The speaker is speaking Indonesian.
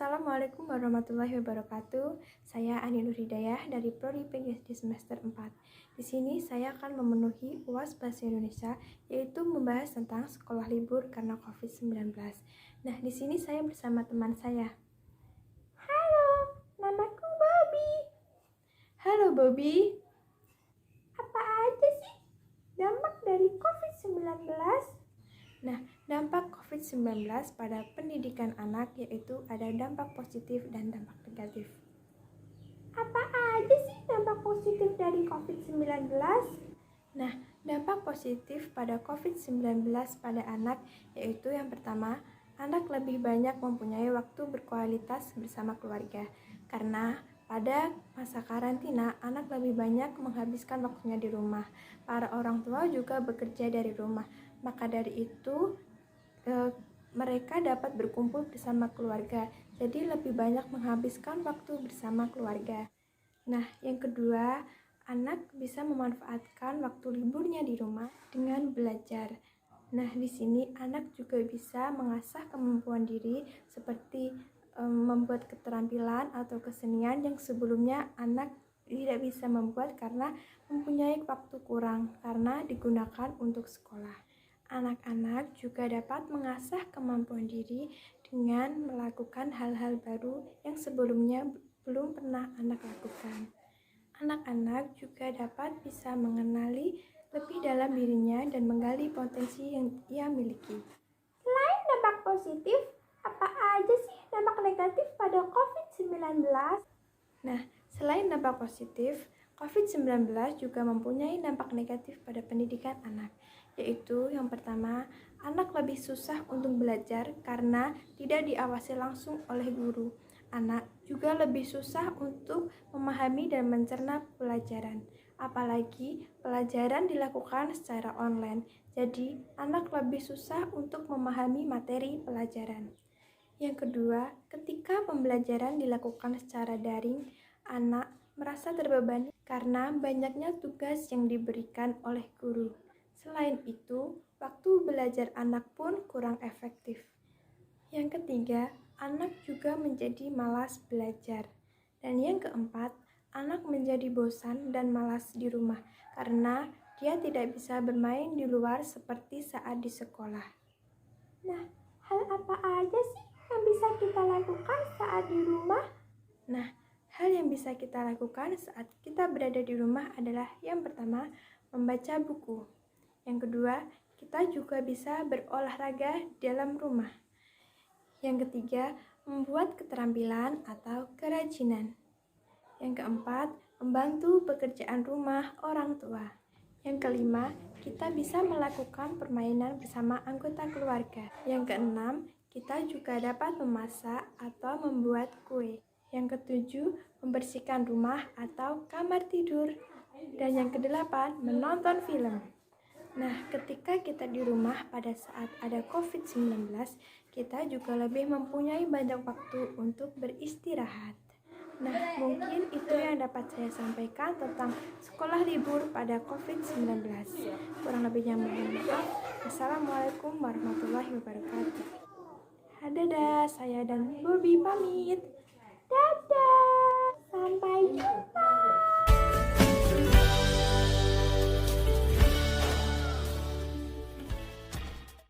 Assalamualaikum warahmatullahi wabarakatuh. Saya Ani Nur Hidayah dari Prodi PGSD semester 4. Di sini saya akan memenuhi UAS Bahasa Indonesia, yaitu membahas tentang sekolah libur karena COVID-19. Nah, di sini saya bersama teman saya. Halo, namaku Bobby. Halo Bobby. Apa aja sih dampak dari COVID-19? Nah, dampak COVID-19 pada pendidikan anak yaitu ada dampak positif dan dampak negatif. Apa aja sih dampak positif dari COVID-19? Nah, dampak positif pada COVID-19 pada anak yaitu yang pertama, anak lebih banyak mempunyai waktu berkualitas bersama keluarga. Karena pada masa karantina, anak lebih banyak menghabiskan waktunya di rumah. Para orang tua juga bekerja dari rumah. Maka dari itu, mereka dapat berkumpul bersama keluarga. Jadi lebih banyak menghabiskan waktu bersama keluarga. Nah, yang kedua, anak bisa memanfaatkan waktu liburnya di rumah dengan belajar. Nah, di sini anak juga bisa mengasah kemampuan diri seperti membuat keterampilan atau kesenian yang sebelumnya anak tidak bisa membuat karena mempunyai waktu kurang karena digunakan untuk sekolah. Anak-anak juga dapat mengasah kemampuan diri dengan melakukan hal-hal baru yang sebelumnya belum pernah anak lakukan. Anak-anak juga dapat bisa mengenali lebih dalam dirinya dan menggali potensi yang ia miliki. Selain dampak positif, apa aja sih dampak negatif pada COVID-19? Nah, selain dampak positif, COVID-19 juga mempunyai dampak negatif pada pendidikan anak, yaitu yang pertama, anak lebih susah untuk belajar karena tidak diawasi langsung oleh guru. Anak juga lebih susah untuk memahami dan mencerna pelajaran, apalagi pelajaran dilakukan secara online. Jadi, anak lebih susah untuk memahami materi pelajaran. Yang kedua, ketika pembelajaran dilakukan secara daring, anak merasa terbebani karena banyaknya tugas yang diberikan oleh guru. Selain itu, waktu belajar anak pun kurang efektif. Yang ketiga, anak juga menjadi malas belajar. Dan yang keempat, anak menjadi bosan dan malas di rumah karena dia tidak bisa bermain di luar seperti saat di sekolah. Nah, hal apa aja sih yang bisa kita lakukan saat di rumah? Nah, hal yang bisa kita lakukan saat kita berada di rumah adalah yang pertama, membaca buku. Yang kedua, kita juga bisa berolahraga dalam rumah. Yang ketiga, membuat keterampilan atau kerajinan. Yang keempat, membantu pekerjaan rumah orang tua. Yang kelima, kita bisa melakukan permainan bersama anggota keluarga. Yang keenam, kita juga dapat memasak atau membuat kue. Yang ketujuh, membersihkan rumah atau kamar tidur. Dan yang kedelapan, menonton film. Nah, ketika kita di rumah pada saat ada COVID-19, kita juga lebih mempunyai banyak waktu untuk beristirahat. Nah, mungkin itu yang dapat saya sampaikan tentang sekolah libur pada COVID-19. Kurang lebihnya mohon maaf. Assalamualaikum warahmatullahi wabarakatuh. Dadah, saya dan Bobby pamit. Dadah, sampai jumpa.